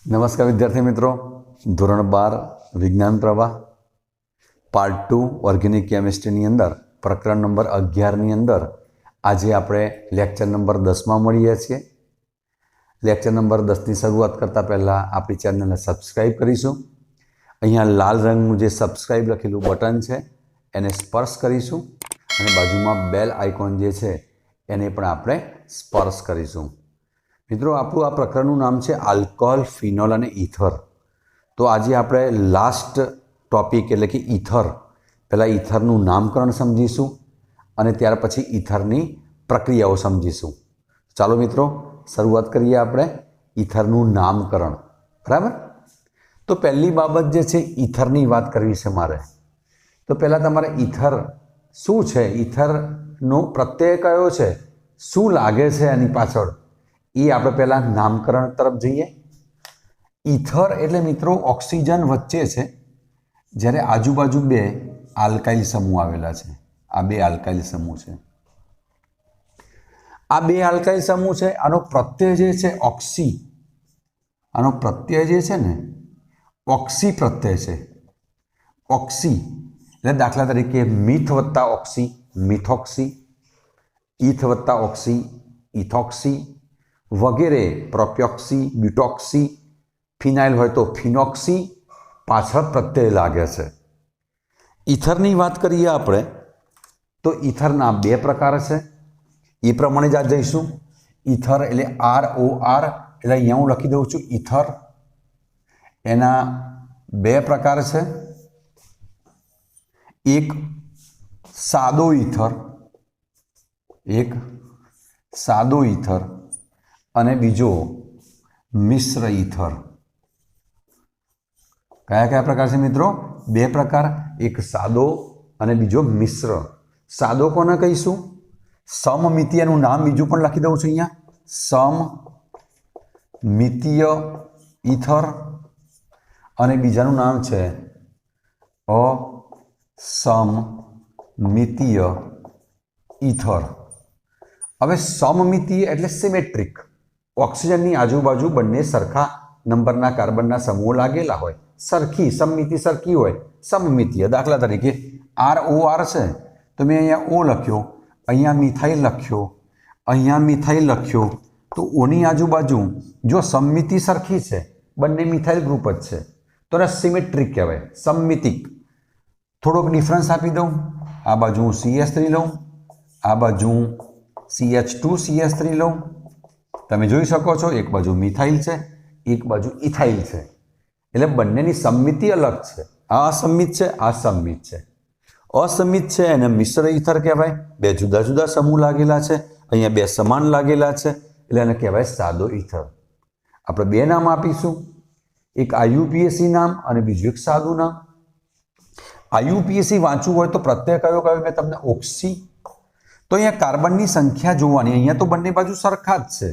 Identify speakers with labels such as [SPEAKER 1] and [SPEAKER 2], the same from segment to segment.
[SPEAKER 1] નમસ્કાર વિદ્યાર્થી મિત્રો, ધોરણ 12 વિજ્ઞાન પ્રવાહ પાર્ટ 2 ઓર્ગેનિક કેમિસ્ટ્રીની અંદર પ્રકરણ નંબર 11ની અંદર આજે આપણે લેક્ચર નંબર 10માં મળીએ છીએ. લેક્ચર નંબર 10ની શરૂઆત કરતાં પહેલાં આપણી ચેનલને સબસ્ક્રાઈબ કરીશું. અહીંયા લાલ રંગનું જે સબસ્ક્રાઈબ લખેલું બટન છે એને સ્પર્શ કરીશું અને બાજુમાં બેલ આઇકોન જે છે એને પણ આપણે સ્પર્શ કરીશું. મિત્રો, આપણું આ પ્રકરણનું નામ છે આલ્કોહોલ, ફિનોલ અને ઇથર. તો આજે આપણે લાસ્ટ ટોપિક એટલે કે ઇથર, પહેલાં ઇથરનું નામકરણ સમજીશું અને ત્યાર પછી ઇથરની પ્રક્રિયાઓ સમજીશું. ચાલો મિત્રો, શરૂઆત કરીએ આપણે ઇથરનું નામકરણ. બરાબર? તો પહેલી બાબત જે છે ઇથરની વાત કરવી છે મારે. તો પહેલાં તમારે ઇથર શું છે, ઇથરનો પ્રત્યય કયો છે, શું લાગે છે એની પાછળ, એ આપણે પહેલાં નામકરણ તરફ જઈએ. ઇથર એટલે મિત્રો ઓક્સિજન વચ્ચે છે, જ્યારે આજુબાજુ બે આલ્કાઇલ સમૂહ આવેલા છે. આ બે આલ્કાઇલ સમૂહ છે. આ બે આલ્કાઇલ સમૂહ છે. આનો પ્રત્યય જે છે ઓક્સી, આનો પ્રત્યય જે છે ને ઓક્સી પ્રત્યય છે. ઓક્સી એટલે દાખલા તરીકે મિથ વત્તા ઓક્સી મિથોક્સી, ઇથ વત્તા ઓક્સી ઇથોક્સી વગેરે, પ્રોપ્યોક્સી, બ્યુટોક્સી, ફિનાઇલ હોય તો ફિનોક્સી, પાછળ પ્રત્યય લાગે છે. ઇથરની વાત કરીએ આપણે તો ઇથરના બે પ્રકાર છે. એ પ્રમાણે જ આ જઈશું. ઇથર એટલે ROR, એટલે અહીંયા હું લખી દઉં છું ઇથર. એના બે પ્રકાર છે. એક સાદો ઇથર, એક સાદો ઇથર અને બીજો મિશ્ર ઇથર. કયા કયા પ્રકાર છે મિત્રો? બે પ્રકાર, એક સાદો અને બીજો મિશ્ર. સાદો કોને કહીશું? સમમિતીયનું નામ બીજું પણ લખી દઉં છું અહીંયા, સમમિતીય ઇથર, અને બીજાનું નામ છે અસમમિતીય ઇથર. હવે સમમિતીય એટલે સિમેટ્રિક, ઓક્સિજનની આજુબાજુ બંને સરખા નંબરના કાર્બનના સમૂહો લાગેલા હોય, સરખી સમમિતિ સરખી હોય, સમમિતીય. દાખલા તરીકે ROR છે તો મેં અહીંયા O લખ્યો, અહીંયા મિથાઇલ લખ્યો, અહીંયા મિથાઇલ લખ્યો, તો ઓની આજુબાજુ જો સમમિતિ સરખી છે, બંને મિથાઇલ ગ્રુપ જ છે, તો એને સિમેટ્રિક કહેવાય, સમમિતિક. થોડોક ડિફરન્સ આપી દઉં, આ બાજુ હું CH3 લઉં, આ બાજુ CH2CH3 લઉં. તમે જોઈ શકો છો એક બાજુ મિથાઇલ છે, એક બાજુ ઇથાઇલ છે, એટલે બંનેની સમમિતિ અલગ છે. આ અસમિત છે, આ સંમિત છે. અસમિત છે એને મિશ્ર ઇથર કહેવાય. બે જુદા જુદા સમૂહ લાગેલા છે, અહીંયા બે સમાન લાગેલા છે, એટલે એને કહેવાય સાદો ઇથર. આપણે બે નામ આપીશું, એક IUPAC નામ અને બીજું એક સાદું નામ. IUPAC વાંચવું હોય તો પ્રત્યય કયો કયો મેં તમને ઓક્સી. તો અહીંયા કાર્બનની સંખ્યા જોવાની, અહીંયા તો બંને બાજુ સરખા જ છે.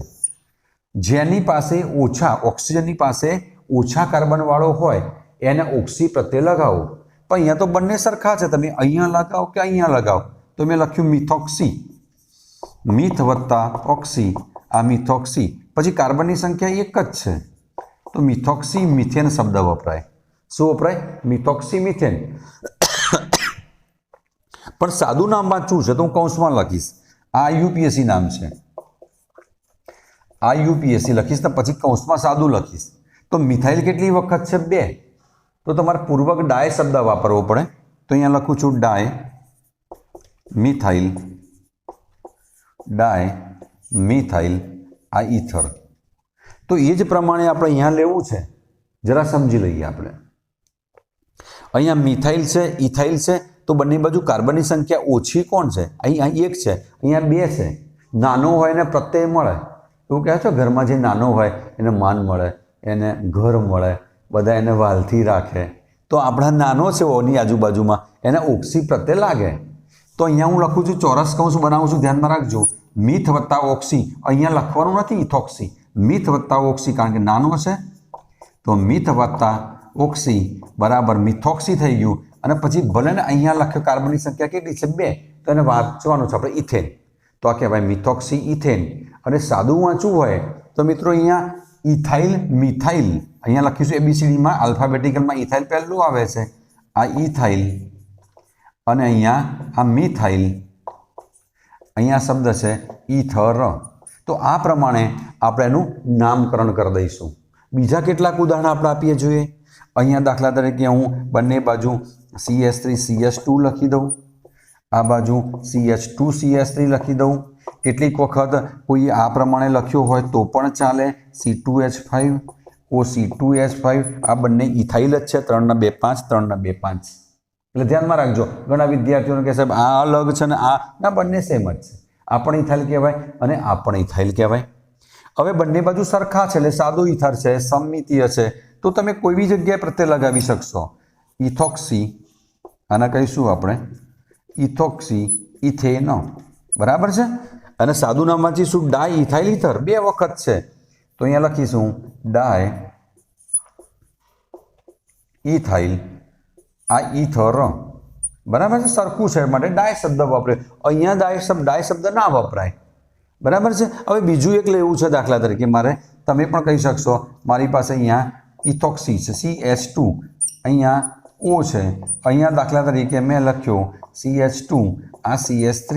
[SPEAKER 1] જેની પાસે ઓછા, ઓક્સિજનની પાસે ઓછા કાર્બનવાળો હોય એને ઓક્સી પ્રત્યય લગાવો. પણ અહીંયા તો બંને સરખા છે, તમે અહીંયા લગાવો કે અહીંયા લગાવો. તો મેં લખ્યું મિથોક્સી, મિથ વત્તા ઓક્સી, આ મિથોક્સી. પછી કાર્બનની સંખ્યા એક જ છે તો મિથોક્સી મિથેન શબ્દ વપરાય. શું વપરાય? Methoxy methane. પણ સાદું નામ વાંચવું છે તો હું કૌંસમાં લખીશ. આ IUPAC નામ છે, IUPAC લખીશ ને પછી કૌંસમાં સાદું લખીશ. તો મિથાઇલ કેટલી વખત છે? બે. તો તમારે પૂર્વક ડાય શબ્દ વાપરવો પડે. તો અહીંયા લખું છું ડાય મિથાઇલ, ડાય મિથાઇલ, આ ઇથર. તો એ જ પ્રમાણે આપણે અહીંયા લેવું છે, જરા સમજી લઈએ આપણે. અહીંયા મિથાઇલ છે, ઇથાઇલ છે, તો બંને બાજુ કાર્બનની સંખ્યા ઓછી કોણ છે? અહીં એક છે, અહીંયા બે છે. નાનો હોય એને પ્રત્યય મળે, એવું કહે છે ઘરમાં જે નાનો હોય એને માન મળે, એને ઘર મળે, બધા એને વાલથી રાખે. તો આપણા નાનો છે ઓની આજુબાજુમાં, એને ઓક્સી પ્રત્યય લાગે. તો અહીંયા હું લખું છું, ચોરસ કૌંસ બનાવું છું, ધ્યાનમાં રાખજો. મિથ વત્તા ઓક્સી, અહીંયા લખવાનું નથી ઇથોક્સી, મિથ વત્તા ઓક્સી, કારણ કે નાનો છે. તો મિથ વત્તા ઓક્સી બરાબર મિથોક્સી થઈ ગયું. અને પછી ભલે ને અહીંયા લખ્યો કાર્બનની સંખ્યા કેટલી છે? બે. તો એને વાંચવાનું છે આપણે ઇથેન. તો આ કહેવાય મિથોક્સી ઇથેન. અને સાદું વાંચવું હોય તો મિત્રો અહીંયા ઇથાઇલ મિથાઇલ અહીંયા લખીશું ABCDમાં આલ્ફાબેટિકલમાં ઇથાઇલ પહેલું આવે છે, આ ઇથાઇલ અને અહીંયા આ મિથાઇલ, અહીંયા શબ્દ છે ઇથર. તો આ પ્રમાણે આપણે એનું નામકરણ કરી દઈશું. બીજા કેટલાક ઉદાહરણ આપણે આપીએ જોઈએ. અહીંયા દાખલા તરીકે હું બંને બાજુ CH3CH2 લખી દઉં, આ બાજુ CH2CH3 લખી દઉં. કેટલીક વખત કોઈ આ પ્રમાણે લખ્યો હોય તો પણ ચાલે. C2H5 OC2H5 આ બંને ઇથાઇલ જ છે, 3 ના 2 5 3 ના 2 5. એટલે ધ્યાનમાં રાખજો. ઘણા વિદ્યાર્થીઓને કહે સાહેબ આ અલગ છે ને આ ના, બંને સેમ જ છે. આ પણ ઇથાઇલ કહેવાય અને આ પણ ઇથાઇલ કહેવાય. હવે બંને બાજુ સરખા છે એટલે સાદું ઇથર છે, સમમિતીય છે, તો તમે કોઈ બી જગ્યાએ પ્રત્યય લગાવી શકશો. ઇથોક્સી, આને કહીશું આપણે ઇથોક્સી ઇથેન, બરાબર છે. અને સાદું નામ વાંચીશું ડાય ઇથાઇલ ઇથર, 2 વખત છે તો અહીંયા લખીશું ડાય ઇથાઇલ, આ ઇથર, બરાબર છે. સરખું છે માટે ડાય શબ્દ વાપરે. અહીંયા ડાય શબ્દ ના વપરાય, બરાબર છે. હવે બીજું એક લેવું છે દાખલા તરીકે મારે, તમે પણ કહી શકશો મારી પાસે અહીંયા ઇથોક્સી છે CH2, અહીંયા O છે, અહીંયા દાખલા તરીકે મેં લખ્યો CH2, આ CH3.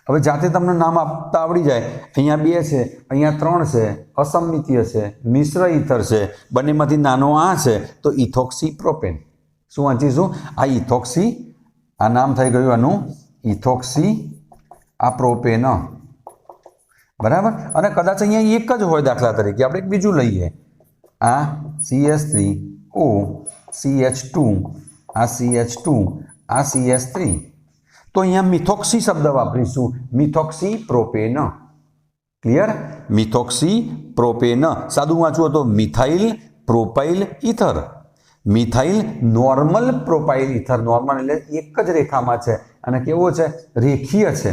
[SPEAKER 1] હવે જાતે તમને નામ આપતા આવડી જાય. અહીંયા 2 છે, અહીંયા 3 છે, અસમિતીય છે, મિશ્ર ઇથર છે, બંનેમાંથી નાનો આ છે તો ઇથોક્સી પ્રોપેન. શું વાંચીશું? આ ઇથોક્સી, આ નામ થઈ ગયું આનું ઇથોક્સી, આ પ્રોપેન, બરાબર. અને કદાચ અહીંયા એક જ હોય દાખલા તરીકે આપણે એક બીજું લઈએ, આ CH3O CH2, આ CH2, આ CH3, તો અહીંયા મિથોક્સી શબ્દ વાપરીશું, methoxy propane. Clear? Methoxy propane. સાદું વાંચવું તો methyl propyl ether, methyl normal propyl ether. Normal એટલે એક જ રેખામાં છે અને કેવો છે? રેખીય છે.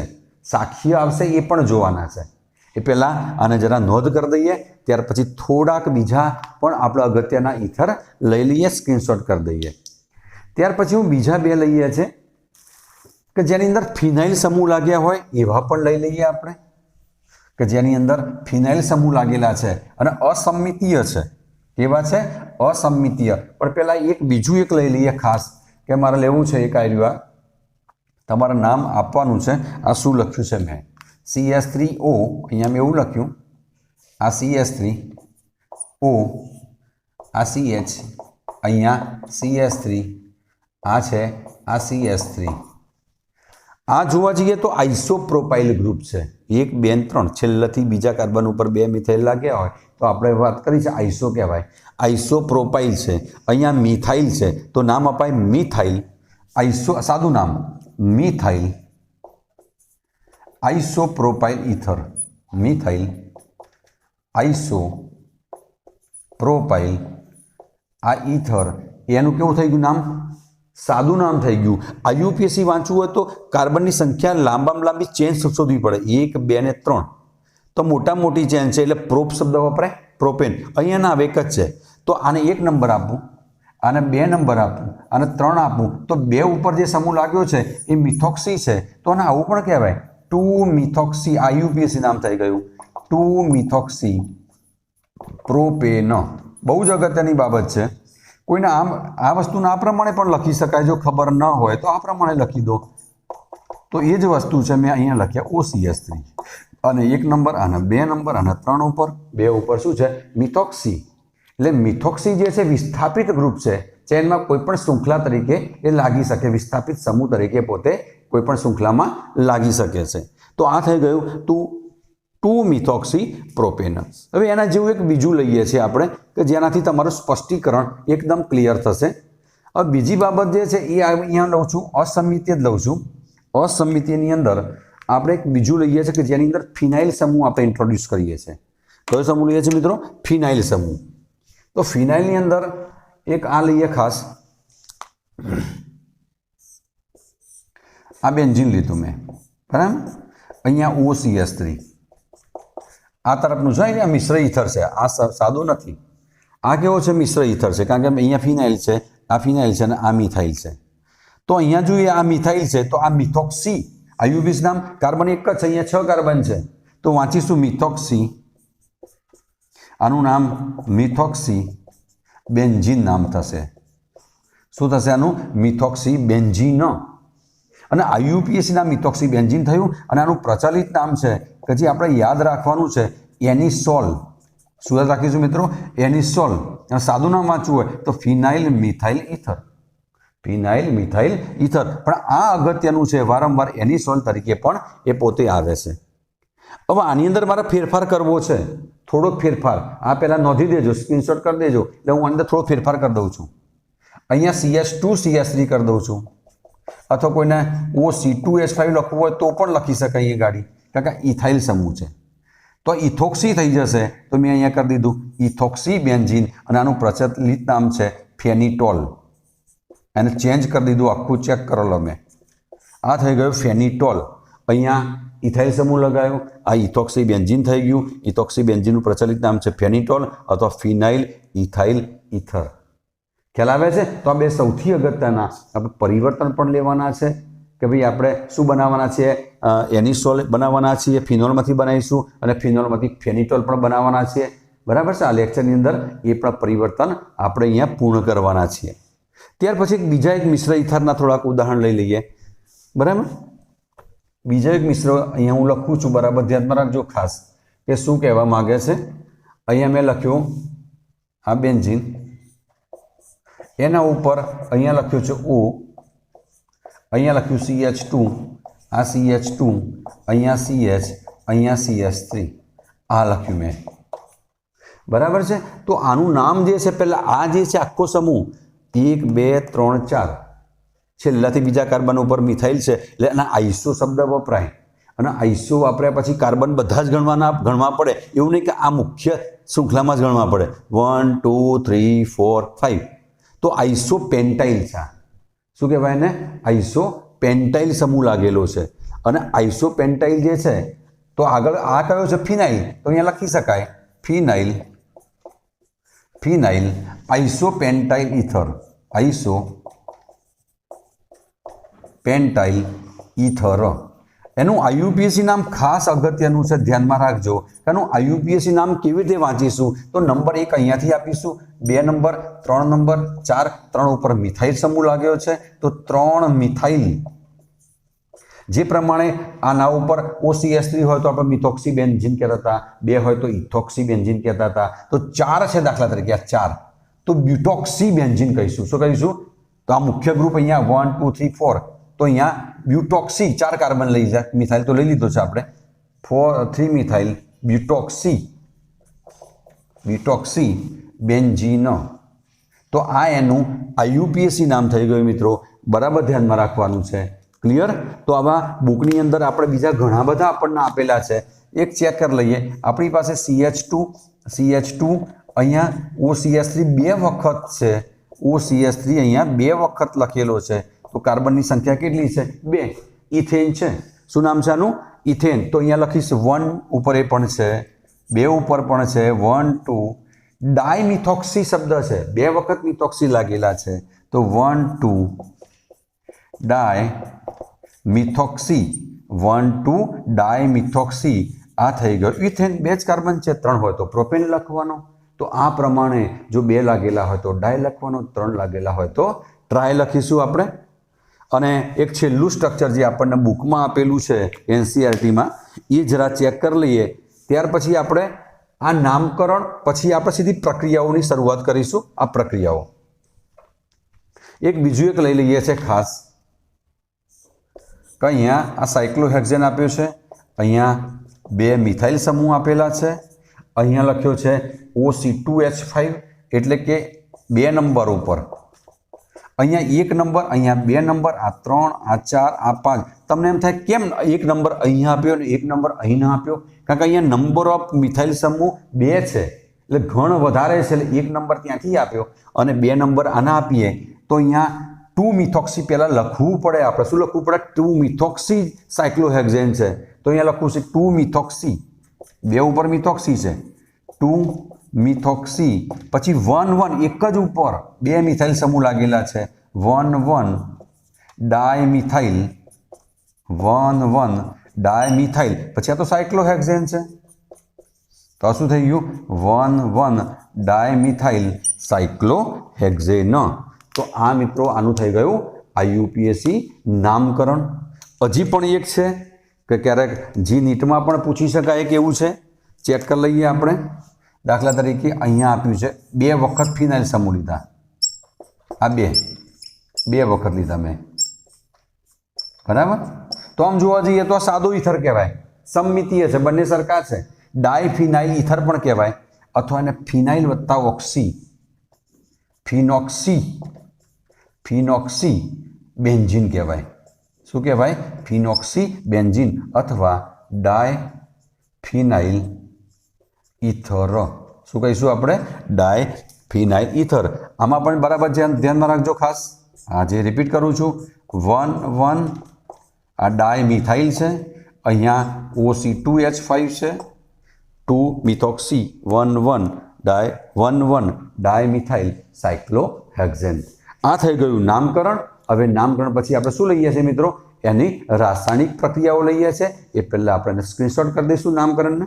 [SPEAKER 1] સાખીય આવશે એ પણ જોવાના છે. એ પહેલાં આને જરા નોંધ કરી દઈએ, ત્યાર પછી થોડાક બીજા પણ આપણે અગત્યના ઇથર લઈ લઈએ, સ્ક્રીનશોટ કરી દઈએ. ત્યાર પછી હું બીજા 2 લઈએ છે કે જેની અંદર ફિનાઇલ સમૂહ લાગ્યા હોય એવા પણ લઈ લઈએ આપણે, કે જેની અંદર ફિનાઇલ સમૂહ લાગેલા છે અને અસમિતીય છે. કેવા છે? અસમિતીય. પણ પહેલાં એક બીજું એક લઈ લઈએ ખાસ, કે મારે લેવું છે એક આર્યું, તમારે નામ આપવાનું છે. આ શું લખ્યું છે મેં? CH3O, અહીંયા મેં એવું લખ્યું, આ CH3O, આ CH, અહીંયા CH3, આ છે આ CH3. આ જોવા જઈએ તો આઇસોપ્રોપાઇલ ગ્રુપ છે. 1 2 3 છેલ્લેથી બીજા કાર્બન ઉપર 2 મિથાઇલ લાગ્યા હોય તો આપણે વાત કરી છે આઇસો કહેવાય. આઇસોપ્રોપાઇલ છે. અહીંયા મિથાઇલ છે તો નામ અપાય મિથાઇલ. આઇસો સાદું નામ મિથાઇલ આઇસોપ્રોપાઇલ ઇથર, મિથાઇલ આઇસોપ્રોપાઇલ, આ ઇથર. એનું કેવું થઈ ગયું નામ? સાદું નામ થઈ ગયું. IUPAC વાંચવું હોય તો કાર્બનની સંખ્યા લાંબામાં લાંબી ચેન શોધવી પડે, 1 2 ને 3. તો મોટા મોટી ચેન છે એટલે પ્રોપ શબ્દ વપરાય, પ્રોપેન. અહીંયા ના એક જ છે તો આને 1 નંબર આપું, આને 2 નંબર આપું અને 3 આપું તો 2 ઉપર જે સમૂહ લાગ્યો છે એ મિથોક્સી છે તો આને આવું પણ કહેવાય 2 મિથોક્સી. IUPAC નામ થઈ ગયું 2 મિથોક્સી પ્રોપેન. બહુ જ અગત્યની બાબત છે. કોઈને આમ આ વસ્તુને આ પ્રમાણે પણ લખી શકાય, જો ખબર ન હોય તો આ પ્રમાણે લખી દો. તો એ જ વસ્તુ છે મેં અહીંયા લખ્યા OCH3 અને 1 નંબર અને 2 નંબર અને 3 ઉપર 2 ઉપર શું છે? મિથોક્સી. એટલે મિથોક્સી જે છે વિસ્થાપિત ગ્રુપ છે, ચેનમાં કોઈ પણ શૃંખલા તરીકે એ લાગી શકે, વિસ્થાપિત સમૂહ તરીકે પોતે કોઈ પણ શૃંખલામાં લાગી શકે છે. તો આ થઈ ગયું 2 મિથોક્સી પ્રોપેન. હવે એના જેવું એક બીજું લઈએ છીએ આપણે કે જેનાથી તમારું સ્પષ્ટીકરણ એકદમ ક્લિયર થશે. હવે બીજી બાબત જે છે એ અહીંયા લઉં છું, અસમિતીય જ લઉં છું. અસમિતીયની અંદર આપણે એક બીજું લઈએ છીએ કે જેની અંદર ફિનાઇલ સમૂહ આપણે ઇન્ટ્રોડ્યુસ કરીએ છીએ. કયો સમૂહ લઈએ છીએ મિત્રો? ફિનાઇલ સમૂહ. તો ફિનાઇલની અંદર એક આ લઈએ ખાસ, આ બેન્ઝીન લીધું મેં, બરાબર. અહીંયા OCH3 આ તરફનું છે, આ મિશ્ર ઇથર છે, આ સાદું નથી. આ કેવો છે? મિશ્ર ઇથર છે, કારણ કે અહીંયા ફિનાઇલ છે, આ ફિનાઇલ છે અને આ મિથાઇલ છે. તો અહીંયા જોઈએ આ મિથાઇલ છે તો આ મિથોક્સી. IUPAC નામ કાર્બન એક જ છે, અહીંયા 6 કાર્બન છે તો વાંચીશું મિથોક્સી. આનું નામ મિથોક્સી બેન્ઝીન નામ થશે. શું થશે આનું? Methoxy benzene. અને IUPACના મિથોક્સી બેન્ઝીન થયું. અને આનું પ્રચલિત નામ છે કે જે આપણે યાદ રાખવાનું છે એનિસોલ. શું યાદ રાખીશું મિત્રો? એનિસોલ. અને સાદું નામ વાંચવું હોય તો ફિનાઇલ મિથાઇલ ઇથર. ફિનાઇલ મિથાઇલ ઇથર. પણ આ અગત્યનું છે, વારંવાર એનિસોલ તરીકે પણ એ પોતે આવે છે. હવે આની અંદર મારે ફેરફાર કરવો છે, થોડોક ફેરફાર. આ પહેલાં નોંધી દેજો, સ્ક્રીનશોટ કરી દેજો. એટલે હું અંદર થોડો ફેરફાર કરી દઉં છું. અહીંયા CH2 CH3 કરી દઉં છું, અથવા કોઈને OC2H5 લખવું હોય તો પણ લખી શકાય અહીંયા ગાડી, કારણ કે ઇથાઇલ સમૂહ છે. તો ઇથોક્સી થઈ જશે. તો મેં અહીંયા કરી દીધું ઇથોક્સી બેન્ઝીન. અને આનું પ્રચલિત નામ છે ફેનિટોલ. એને ચેન્જ કરી દીધું, આખું ચેક કરેલો મેં. આ થઈ ગયું ફેનિટોલ. અહીંયા ઇથાઇલ સમૂહ લગાવ્યો, આ ઇથોક્સી બેન્ઝીન થઈ ગયું. ઇથોક્સી બેન્ઝીનનું પ્રચલિત નામ છે ફેનિટોલ અથવા ફિનાઇલ ઇથાઇલ ઇથર. ખ્યાલ આવે છે? તો આ બે સૌથી અગત્યના આપણે પરિવર્તન પણ લેવાના છે કે ભાઈ આપણે શું બનાવવાના છીએ? એનિસોલ બનાવવાના છીએ, ફિનોલમાંથી બનાવીશું, અને ફિનોલમાંથી ફેનિટોલ પણ બનાવવાના છીએ. બરાબર છે? આ લેક્ચરની અંદર એ પણ પરિવર્તન આપણે અહીંયા પૂર્ણ કરવાના છીએ. ત્યાર પછી બીજા એક મિશ્ર ઇથરના થોડાક ઉદાહરણ લઈ લઈએ. બરાબર? બીજો એક મિશ્ર અહીંયા હું લખું છું, બરાબર ધ્યાનમાં રાખજો ખાસ કે શું કહેવા માગે છે. અહીંયા મેં લખ્યું આ બેન્ઝીન, એના ઉપર અહીંયા લખ્યું છે O, અહીંયા લખ્યું CH2, આ CH2, અહીંયા CH, અહીંયા CH3, આ લખ્યું મેં. બરાબર છે? તો આનું નામ જે છે, પહેલાં આ જે છે આખો સમૂહ 1 2 3 4, છેલ્લાથી બીજા કાર્બન ઉપર મિથાઇલ છે એટલે આના આઈસો શબ્દ વપરાય. અને આઈસો વાપર્યા પછી કાર્બન બધા જ ગણવા પડે એવું નહીં કે આ મુખ્ય શૃંખલામાં જ ગણવા પડે. 1 2 3 4 5. તો આઈસો પેન્ટાઇલ છે. શું કહેવાય એને? આઈસો પેન્ટાઇલ સમૂહ લાગેલો છે. અને આઈસો પેન્ટાઇલ જે છે તો આગળ આ કયો છે? ફિનાઇલ. તો અહીંયા લખી શકાય ફિનાઇલ, ફિનાઇલ આઈસો પેન્ટાઇલ ઇથર, આઈસો પેન્ટાઇલ ઇથર. એનું IUPAC નામ ખાસ અગત્યનું છે, ધ્યાનમાં રાખજો. એનું IUPAC નામ કેવી રીતે વાંચીશું? તો નંબર 1 અહીંયાથી આપીશું, 2 નંબર, 3 નંબર, 4, 3 ઉપર મિથાઇલ સમૂહ લાગ્યો છે તો 3 મિથાઇલ. જે પ્રમાણે આના ઉપર OCH3 હોય તો આપણે મિથોક્સી બેન્ઝીન કહેતા હતા, 2 હોય તો ઇથોક્સી બેન્ઝીન કહેતા હતા, તો 4 છે દાખલા તરીકે, આ 4 તો બ્યુટોક્સી બેન્ઝીન કહીશું. શું કહીશું? તો આ મુખ્ય ગ્રુપ અહીંયા 1 2 3 4, તો અહીંયા બ્યુટોક્સી 4 કાર્બન લઈ જાય, મિથાઇલ તો લઈ લીધો છે આપણે, 3 મિથાઇલ બ્યુટોક્સી, બ્યુટોક્સી બેન્ઝીન. તો આ એનું IUPAC નામ થઈ ગયું મિત્રો. બરાબર ધ્યાનમાં રાખવાનું છે. ક્લિયર? તો આવા બુકની અંદર આપણે બીજા ઘણા બધા આપણને આપેલા છે. એક ચેક કરી લઈએ. આપણી પાસે CH2 અહીંયા OCH3 2 વખત છે, OCH3 અહીંયા 2 વખત લખેલો છે. તો કાર્બનની સંખ્યા કેટલી છે? 2. ઇથેન છે. શું નામ છે આનું? ઇથેન. તો અહીંયા લખીશ 1 ઉપર એ પણ છે, 2 ઉપર પણ છે, 1 2. ડાયમિથોક્સી શબ્દ છે, 2 વખત મિથોક્સી લાગેલા છે. તો 1 2 ડાયમિથોક્સી, 1 2 ડાયમિથોક્સી. આ થઈ ગયો ઇથેન. 2 જ કાર્બન છે, 3 હોય તો પ્રોપેન લખવાનો. તો આ પ્રમાણે જો 2 લાગેલા હોય તો ડાય લખવાનો, 3 લાગેલા હોય તો ટ્રાય લખીશું આપણે. અને એક છેલ્લું સ્ટ્રક્ચર જે આપણને બુકમાં આપેલું છે NCERTમાં, એ જરા ચેક કરી લઈએ. ત્યાર પછી આપણે આ નામકરણ, પછી આપણે સીધી પ્રક્રિયાઓની શરૂઆત કરીશું. આ પ્રક્રિયાઓ એક બીજું એક લઈ લઈએ છે ખાસ, કે અહીંયા આ સાયક્લોહેક્ઝેન આપ્યું છે, અહીંયા 2 મિથાઇલ સમૂહ આપેલા છે, અહીંયા લખ્યો છે OC2H5 એટલે કે 2 નંબર ઉપર, અહીંયા 1 નંબર, અહીંયા 2 નંબર, આ 3, આ 4, આ 5. તમને એમ થાય કેમ 1 નંબર અહીંયા આપ્યો અને 1 નંબર અહીં ના આપ્યો? કારણ કે અહીંયા નંબર ઓફ મિથાઇલ સમૂહ 2 છે, એટલે ઘણ વધારે છે, એટલે 1 નંબર ત્યાંથી આપ્યો અને 2 નંબર આના આપીએ તો અહીંયા 2 મિથોક્સી પહેલાં લખવું પડે. આપણે શું લખવું પડે? 2 મિથોક્સી સાયક્લોહેક્ઝેન છે તો અહીંયા લખવું છે 2 મિથોક્સી, 2 ઉપર મિથોક્સી છે, 2 મિથોક્સી. પછી 1 1 એક જ ઉપર 2 મિથાઇલ સમૂહ લાગેલા છે, 1 1 ડાયમિથાઇલ, 1 1 ડાયમિથાઇલ. પછી આ તો સાયક્લોહેક્ઝેન છે, તો શું થઈ ગયું 1,1 ડાયમિથાઇલ સાયક્લોહેક્ઝેન। તો આ મિત્રો આનું થઈ ગયું IUPAC નામકરણ। હજી પણ એક છે કે ક્યારેક જી નીટમાં પણ પૂછી શકાય કે એવું છે, ચેક કરી લઈએ આપણે। દાખલા તરીકે અહીંયા આપ્યું છે 2 વખત ફિનાઇલ સમૂહ લીધા, આ બે વખત લીધા મેં, બરાબર। તો આમ જોવા જઈએ તો સાદો ઈથર કહેવાય, સમમિતીય છે, બંને સરખા છે। ડાયફિનાઇલ ઈથર પણ કહેવાય, અથવા એને ફિનાઇલ વત્તા ઓક્સી ફિનોક્સી બેન્ઝીન કહેવાય। શું કહેવાય? ફિનોક્સી બેન્ઝીન અથવા ડાયફિનાઇલ ઈથર। શું કહીશું આપણે? ડાયફિનાઇલ ઈથર। આમાં પણ બરાબર ધ્યાનમાં રાખજો ખાસ। આજે રિપીટ કરું છું, 1,1 આ ડાયમિથાઇલ છે, અહીંયા OC2H5 છે, 2 મિથોક્સી 1,1 ડાયમિથાઇલ સાયક્લોહેક્ઝેન। આ થઈ ગયું નામકરણ। હવે નામકરણ પછી આપણે શું લઈએ છીએ મિત્રો? એની રાસાયણિક પ્રક્રિયાઓ લઈએ છીએ। એ પહેલાં આપણે સ્ક્રીનશોટ કરી દઈશું નામકરણને।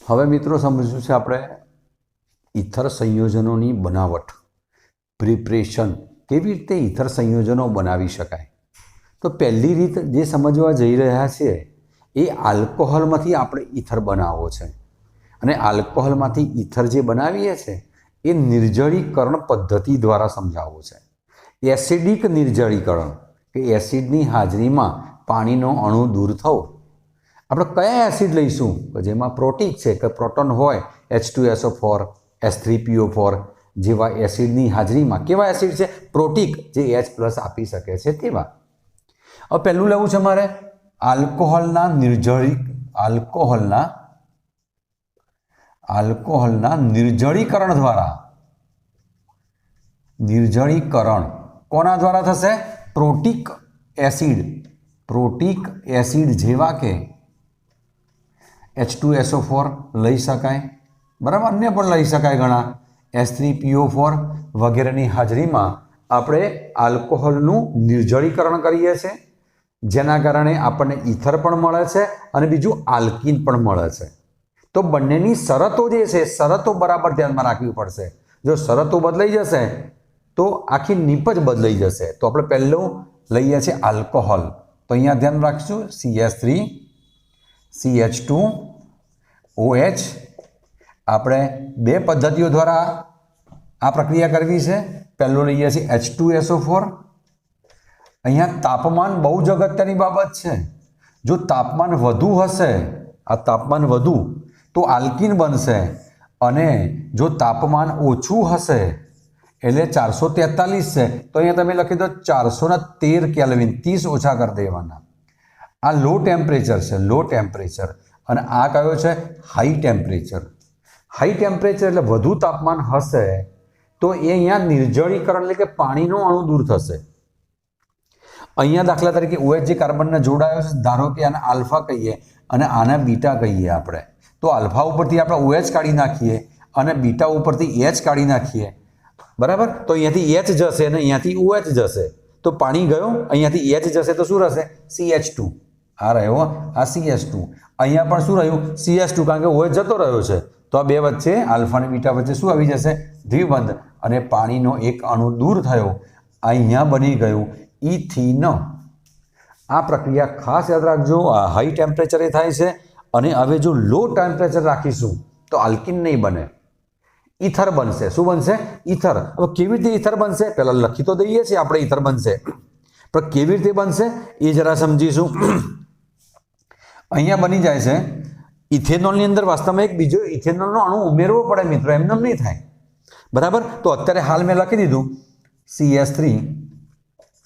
[SPEAKER 1] હવે મિત્રો સમજવું છે આપણે ઈથર સંયોજનોની બનાવટ, પ્રિપરેશન, કેવી રીતે ઈથર સંયોજનો બનાવી શકાય। તો પહેલી રીત જે સમજવા જઈ રહ્યા છીએ એ આલ્કોહોલમાંથી આપણે ઈથર બનાવવો છે, અને આલ્કોહોલમાંથી ઈથર જે બનાવીએ છીએ એ નિર્જળીકરણ પદ્ધતિ દ્વારા સમજાવવું છે। એસિડિક નિર્જળીકરણ કે એસિડની હાજરીમાં પાણીનો અણુ દૂર થવો। આપણે કયા એસિડ લઈશું કે જેમાં પ્રોટીક છે, કે પ્રોટોન હોય, H2SO4 H3PO4 જેવા એસિડની હાજરીમાં। કેવા એસિડ છે? પ્રોટીક, જે H+ આપી શકે છે તેવા। હવે પહેલું લેવું છે મારે આલ્કોહોલના નિર્જળીકરણ દ્વારા। નિર્જળીકરણ કોના દ્વારા થશે? પ્રોટીક એસિડ જેવા કે H2SO4 લઈ શકાય, બરાબર, અન્ય પણ લઈ શકાય ઘણા, H3PO4 વગેરેની હાજરીમાં આપણે આલ્કોહોલનું નિર્જળીકરણ કરીએ છીએ, જેના કારણે આપણને ઈથર પણ મળે છે અને બીજું આલ્કીન પણ મળે છે। તો બંનેની શરતો જે છે, શરતો બરાબર ધ્યાનમાં રાખવી પડશે। જો શરતો બદલાઈ જશે તો આખી નીપ જ બદલાઈ જશે। તો આપણે પહેલું લઈએ છીએ આલ્કોહોલ। તો અહીંયા ધ્યાન રાખીશું CH3 CH2OH। આપણે બે પદ્ધતિઓ દ્વારા આ પ્રક્રિયા કરવી છે। પહેલું લઈએ છીએ H2SO4। અહીંયા તાપમાન બહુ જ અગત્યની બાબત છે। જો તાપમાન વધુ હશે, આ તાપમાન વધુ તો આલ્કીન બનશે, અને જો તાપમાન ઓછું હશે એટલે 443 છે તો અહીંયા તમે લખી દો 413 કેલ્વિન, 30 ઓછા કરી દેવાના। આ લો ટેમ્પરેચર છે, લો ટેમ્પરેચર, અને આ કયો છે? High temperature. હાઈ ટેમ્પરેચર એટલે વધુ તાપમાન હશે તો એ અહીંયા નિર્જળીકરણ એટલે કે પાણીનો અણુ દૂર થશે। અહીંયા દાખલા તરીકે OH જે કાર્બનને જોડાયો છે, ધારો કે આને આલ્ફા કહીએ અને આને બીટા કહીએ આપણે, તો આલ્ફા ઉપરથી આપણે OH કાઢી નાખીએ અને બીટા ઉપરથી H કાઢી નાખીએ, બરાબર। તો અહીંયાથી H જશે અને અહીંયાથી OH જશે, તો પાણી ગયો, અહીંયાથી H જશે તો શું રહેશે? CH2। આ રહ્યો, આ CH2। અહીંયા પણ શું રહ્યું? CH2, કારણ કે OH જતો રહ્યો છે, તો આ બે વચ્ચે આલ્ફા અને બીટા વચ્ચે શું આવી જશે? દ્વિબંધ, અને પાણીનો એક અણુ દૂર થયો, અહીંયા બની ગયું ઇથિન। આ પ્રક્રિયા ખાસ યાદ રાખજો, આ હાઈ ટેમ્પરેચરે થાય છે। અને હવે જો લો ટેમ્પરેચર રાખીશું તો આલ્કીન નહીં બને, ઈથર બનશે। શું બનશે? ઈથર। હવે કેવી રીતે ઈથર બનશે? પહેલાં લખી તો દઈએ છીએ આપણે ઈથર બનશે, પણ કેવી રીતે બનશે એ જરા સમજીશું। અહીંયા બની જાય છે ઇથેનોલની અંદર વાસ્તવમાં એક બીજો ઇથેનોલનો અણુ ઉમેરવો પડે મિત્રો, એમને નહીં થાય, બરાબર। તો અત્યારે હાલ મેં લખી દીધું CH3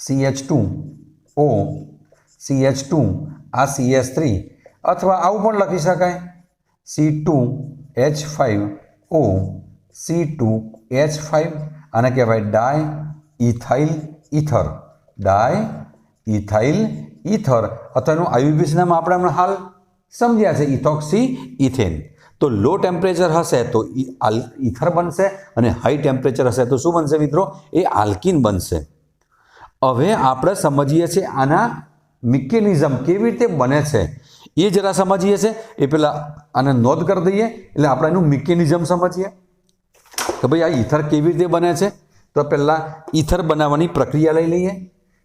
[SPEAKER 1] CH2O CH2, આ CH3, અથવા આવું પણ લખી શકાય C2H5O C2H5। આને કહેવાય ડાયઇથાઇલ ઈથર, ડાયઇથાઇલ ઈથર, અથવા એનું IUPAC નામ આપણે હમણાં હાલ સમજ્યા છે, ઇથોક્સી ઇથેન। તો લો ટેમ્પરેચર હશે તો ઈથર બનશે, અને હાઈ ટેમ્પરેચર હશે તો શું બનશે મિત્રો? એ આલ્કીન બનશે। હવે આપણે સમજીએ છીએ આના મિકેનિઝમ કેવી રીતે બને છે। એ જરા સમજીએ છે એ પહેલાં આને નોંધ કરી દઈએ એટલે આપણે એનું મિકેનિઝમ સમજીએ કે ભાઈ આ ઈથર કેવી રીતે બને છે. તો પહેલાં ઈથર બનાવવાની પ્રક્રિયા લઈ લઈએ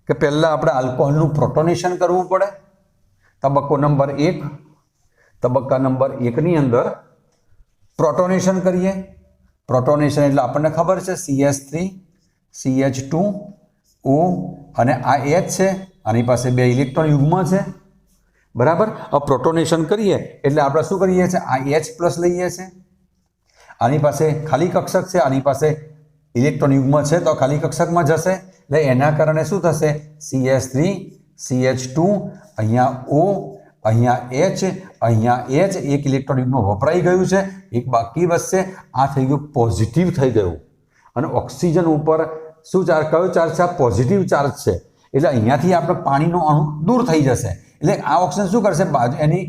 [SPEAKER 1] કે પહેલાં આપણે આલ્કોહોલનું પ્રોટોનેશન કરવું પડે. તબક્કો નંબર 1, તબક્કા નંબર 1ની અંદર પ્રોટોનેશન કરીએ. પ્રોટોનેશન એટલે આપણને ખબર છે CH3 CH2 O અને આ H છે, આની પાસે 2 ઇલેક્ટ્રોન યુગ્મ છે, બરાબર. હવે પ્રોટોનેશન કરીએ એટલે આપણે શું કરીએ છીએ, આ H+ લઈએ છીએ, આની પાસે ખાલી કક્ષક છે, આની પાસે ઇલેક્ટ્રોન યુગ્મ છે તો ખાલી કક્ષકમાં જશે એટલે એના કારણે શું થશે, CH3 CH2 અહીંયા O અહીંયા H અહીંયા H, એક ઇલેક્ટ્રોન યુગ્મ વપરાઈ ગયું છે, એક બાકી વધશે. આ થઈ ગયું પોઝિટિવ થઈ ગયું અને ઓક્સિજન ઉપર શું ચાર્જ, કયો ચાર્જ છે, આ પોઝિટિવ ચાર્જ છે એટલે અહીંયાથી આપણે પાણીનો અણુ દૂર થઈ જશે. એટલે આ ઓક્સિજન શું કરશે, એની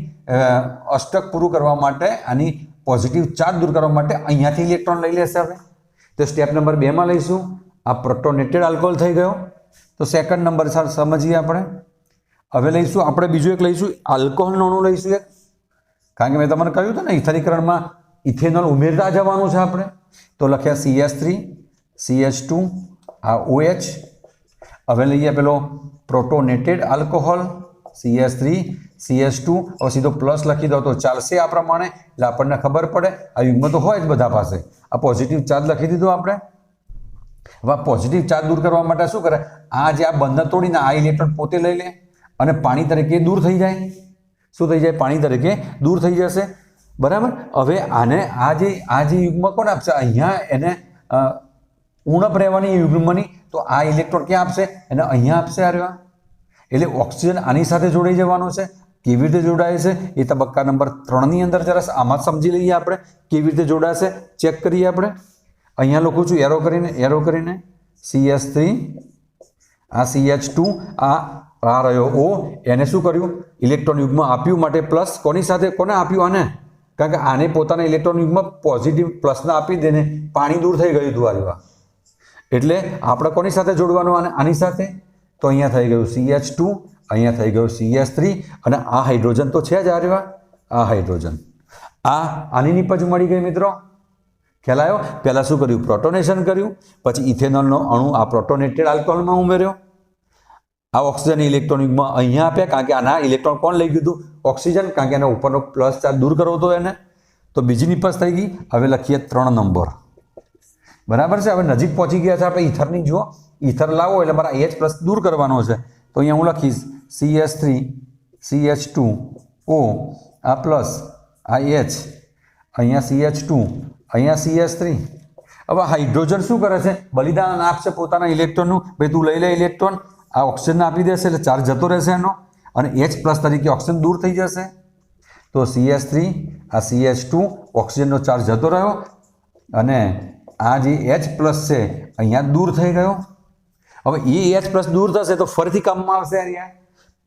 [SPEAKER 1] અષ્ટક પૂરું કરવા માટે, આની પોઝિટિવ ચાર્જ દૂર કરવા માટે અહીંયાથી ઇલેક્ટ્રોન લઈ લેશે. હવે તો સ્ટેપ નંબર 2માં લઈશું, આ પ્રોટોનેટેડ આલ્કોહોલ થઈ ગયો. તો સેકન્ડ નંબર સમજીએ આપણે. હવે લઈશું આપણે બીજું એક લઈશું, આલ્કોહોલનું અણુ લઈશું એક, કારણ કે મેં તમને કહ્યું હતું ને ઇથરીકરણમાં ઇથેનોલ ઉમેરતા જવાનું છે આપણે. તો લખ્યા CH3 CH2 આ OH. હવે લઈએ પેલો પ્રોટોનેટેડ આલ્કોહોલ CH3 CH2, હવે સીધો પ્લસ લખી દો તો ચાલશે આ પ્રમાણે, એટલે આપણને ખબર પડે આ યુગ્મ તો હોય જ બધા પાસે. આ પોઝિટિવ ચાર્જ લખી દીધો આપણે. હવે પોઝિટિવ ચાર્જ દૂર કરવા માટે શું કરે, આ જે આ બંધન તોડીને આ ઇલેક્ટ્રોન પોતે લઈ લે અને પાણી તરીકે દૂર થઈ જાય. શું થઈ જાય, પાણી તરીકે દૂર થઈ જશે, બરાબર. હવે આને આ જે યુગ્મ કોણ આપશે, અહીંયા એને ઉણપ રહેવાની યુગ્મની, તો આ ઇલેક્ટ્રોન ક્યાં આપશે, એને અહીંયા આપશે. આ રહેવા એટલે ઓક્સિજન આની સાથે જોડાઈ જવાનો છે. કેવી રીતે જોડાય છે એ તબક્કા નંબર 3ની અંદર જરા આમાં સમજી લઈએ આપણે કેવી રીતે જોડાશે, ચેક કરીએ આપણે. અહીંયા લખું છું એરો કરીને CH3 આ CH2 આ રહ્યો O, એને શું કર્યું, ઇલેક્ટ્રોન યુગ્મ આપ્યું માટે પ્લસ. કોની સાથે, કોને આપ્યું, આને, કારણ કે આને પોતાના ઇલેક્ટ્રોન યુગ્મ પોઝિટિવ પ્લસના આપી દેને પાણી દૂર થઈ ગયું દ્વારા. એટલે આપણે કોની સાથે જોડવાનું, આની સાથે. તો અહીંયા થઈ ગયું CH2, અહીંયા થઈ ગયું CH3 અને આ હાઇડ્રોજન તો છે જ. આ હાઇડ્રોજન આની નિપજ મળી ગઈ મિત્રો. ખ્યાલ આવ્યો. પહેલાં શું કર્યું, પ્રોટોનેશન કર્યું, પછી ઇથેનોલનો અણુ આ પ્રોટોનેટેડ આલ્કોહોલમાં ઉમેર્યો. આ ઓક્સિજન ઇલેક્ટ્રોન યુગ્મ અહીંયા આપ્યા, કારણ કે આના ઇલેક્ટ્રોન કોણ લઈ ગયું, ઓક્સિજન, કારણ કે એના ઉપરનો પ્લસ ચાર્જ દૂર કરવો હતો એને. તો બીજી નિપજ થઈ ગઈ. હવે લખીએ 3 નંબર, બરાબર છે. હવે નજીક પહોંચી ગયા છે આપણે ઈથરની. જુઓ, ઈથર લાવો એટલે મારા H+ દૂર કરવાનો છે. તો અહીંયા હું લખીશ CH3 CH2 O આ પ્લસ આ H, અહીંયા CH2 અહીંયા CH3. હવે હાઇડ્રોજન શું કરે છે, બલિદાન આપશે પોતાના ઇલેક્ટ્રોનનું, ભાઈ તું લઈ લે ઇલેક્ટ્રોન, આ ઓક્સિજનને આપી દેશે એટલે ચાર્જ જતો રહેશે એનો અને H+ તરીકે ઓક્સિજન દૂર થઈ જશે. તો CH3 આ CH2 ઓક્સિજનનો ચાર્જ જતો રહ્યો અને આ જે H+ છે અહીંયા દૂર થઈ ગયો. હવે એ H+ દૂર થશે તો ફરીથી કામમાં આવશે,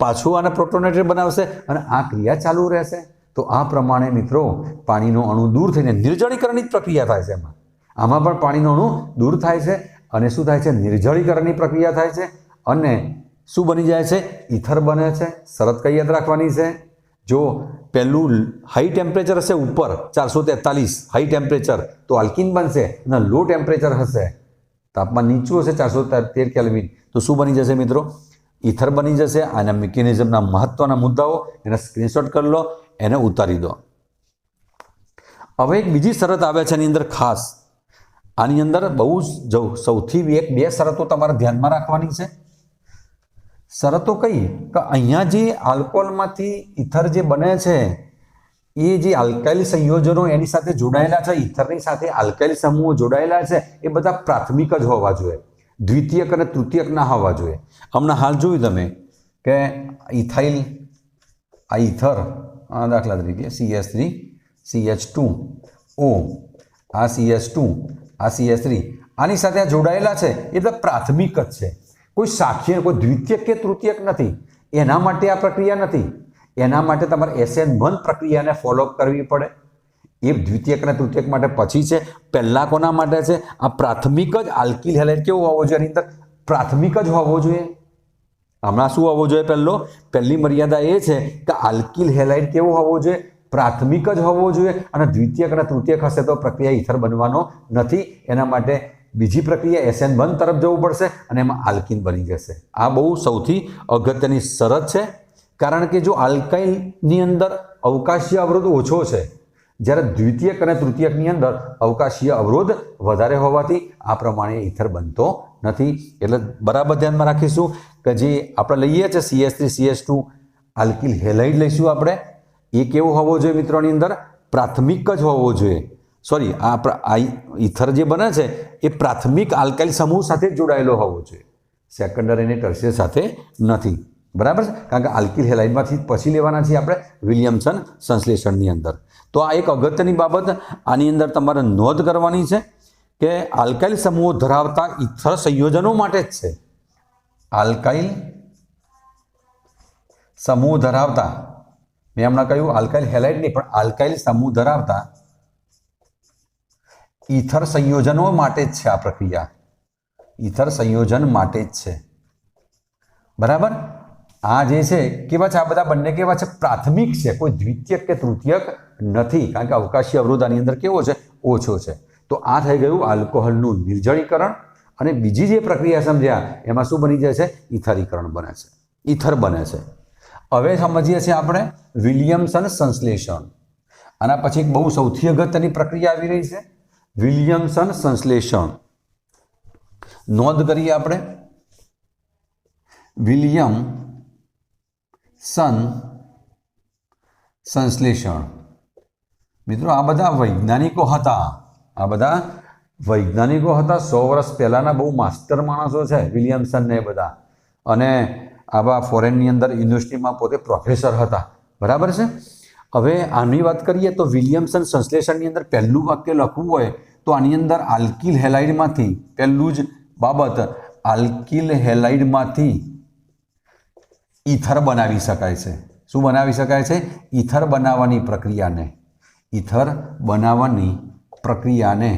[SPEAKER 1] પાછું આને પ્રોટોનેટેડ બનાવશે અને આ ક્રિયા ચાલુ રહેશે. તો આ પ્રમાણે મિત્રો પાણીનો અણુ દૂર થઈને નિર્જળીકરણની જ પ્રક્રિયા થાય છે. આમાં પણ પાણીનો અણુ દૂર થાય છે અને શું થાય છે, નિર્જળીકરણની પ્રક્રિયા થાય છે અને શું બની જાય છે, ઈથર બને છે. શરત કઈ યાદ રાખવાની છે, જો પહેલું હાઈ ટેમ્પરેચર હશે ઉપર 443 હાઈ ટેમ્પરેચર તો આલ્કીન બનશે અને લો ટેમ્પરેચર હશે, તાપમાન નીચું હશે 413 કેલ્વિન, તો શું બની જશે મિત્રો, ઈથર બની જશે. આના મિકેનિઝમના મહત્વના મુદ્દાઓ એના સ્ક્રીનશોટ કરી લો, એને ઉતારી દો. હવે એક બીજી શરત આવે છે એની અંદર ખાસ, આની અંદર બહુ સૌથી 1-2 શરતો તમારે ધ્યાનમાં રાખવાની છે. શરતો કઈ કે અહીંયા જે આલ્કોહોલમાંથી ઈથર જે બને છે એ જે આલ્કાઇલ સંયોજનો એની સાથે જોડાયેલા છે, ઈથરની સાથે આલ્કાઇલ સમૂહો જોડાયેલા છે, એ બધા પ્રાથમિક જ હોવા જોઈએ, દ્વિતીયક અને તૃતીયક ના હોવા જોઈએ. હમણાં હાલ જોયું તમે કે ઇથાઇલ આ ઈથર દાખલા તરીકે CH3 CH2 O આ CH2 આ CH3 આની સાથે આ જોડાયેલા છે એ બધા પ્રાથમિક જ છે, કોઈ શાખીય કોઈ દ્વિતીયક કે તૃતીયક નથી. એના માટે આ પ્રક્રિયા નથી, એના માટે તમારે SN1 પ્રક્રિયાને ફોલોઅપ કરવી પડે. એ દ્વિતીયક અને તૃતીયક માટે પછી છે, પહેલાં કોના માટે છે, આ પ્રાથમિક જ આલ્કિલ હેલાઇડ કેવો હોવો જોઈએ, એની અંદર પ્રાથમિક જ હોવો જોઈએ. હમણાં શું હોવો જોઈએ? પહેલી મર્યાદા એ છે કે આલ્કિલ હેલાઇડ કેવો હોવો જોઈએ? પ્રાથમિક જ હોવો જોઈએ, અને દ્વિતીયક અને તૃતીયક હશે તો પ્રક્રિયા ઇથર બનવાનો નથી. એના માટે બીજી પ્રક્રિયા SN1 તરફ જવું પડશે અને એમાં આલ્કિન બની જશે. આ બહુ સૌથી અગત્યની શરત છે, કારણ કે જો આલ્કાઇલની અંદર અવકાશીય અવરોધ ઓછો છે, જ્યારે દ્વિતીયક અને તૃતીયકની અંદર અવકાશીય અવરોધ વધારે હોવાથી આ પ્રમાણે ઇથર બનતો નથી. એટલે બરાબર ધ્યાનમાં રાખીશું કે જે આપણે લઈએ છીએ CH3 CH2 આલ્કિલ હેલાઇડ લઈશું આપણે, એ કેવો હોવો જોઈએ મિત્રોની અંદર? પ્રાથમિક જ હોવો જોઈએ. સોરી, આ ઇથર જે બને છે એ પ્રાથમિક આલ્કાઇલ સમૂહ સાથે જ જોડાયેલો હોવો જોઈએ, સેકન્ડરી અને ટર્શિયર સાથે નથી. બરાબર છે? કારણ કે આલ્કિલ હેલાઇડમાંથી પછી લેવાના છીએ આપણે વિલિયમસન સંશ્લેષણની અંદર. તો આ એક અગત્યની બાબત આની અંદર તમારે નોંધ કરવાની છે કે આલ્કાઇલ સમૂહો ધરાવતા ઇથર સંયોજનો માટે જ છે. આલ્કાઇલ સમૂહ ધરાવતા, મેં હમણાં કહ્યું આલ્કાઇલ હેલાઇડ નહીં, પણ આલ્કાઇલ સમૂહ ધરાવતા ઇથર સંયોજનો માટે જ છે આ પ્રક્રિયા. ઇથર સંયોજન માટે જ છે. બરાબર? આ જે છે કેવા છે? આ બધા બંને કેવા છે? પ્રાથમિક છે, કોઈ દ્વિતીયક કે તૃતીયક નથી, કારણ કે અવકાશી અવરોધ આની અંદર કેવો છે? ઓછો છે. તો આ થઈ ગયું આલ્કોહોલનું નિર્જળીકરણ. અને બીજી જે પ્રક્રિયા સમજ્યા એમાં શું બની જાય છે? ઇથરીકરણ બને છે, ઇથર બને છે. હવે સમજીએ છીએ આપણે વિલિયમસન સંશ્લેષણ. આના પછી એક બહુ સૌથી અગત્યની પ્રક્રિયા આવી રહી છે, વિલિયમસન સંશ્લેષણ. નોંધ કરીએ આપણે, વિલિયમસન સંશ્લેષણ. મિત્રો આ બધા વૈજ્ઞાનિકો હતા, આ બધા વૈજ્ઞાનિકો હતા. 100 વર્ષ પહેલાના બહુ માસ્ટર માણસો છે વિલિયમસન ને બધા, અને આવા ફોરેનની અંદર યુનિવર્સિટીમાં પોતે પ્રોફેસર હતા. બરાબર છે? હવે આની વાત કરીએ તો વિલિયમસન સંશ્લેષણની અંદર પહેલું વાક્ય લખવું હોય તો આની અંદર આલ્કિલ હેલાઇડમાંથી પહેલું જ બાબત, આલ્કિલ હેલાઇડમાંથી ઇથર બનાવી શકાય છે. શું બનાવી શકાય છે? ઇથર બનાવવાની પ્રક્રિયાને, ઇથર બનાવવાની પ્રક્રિયાને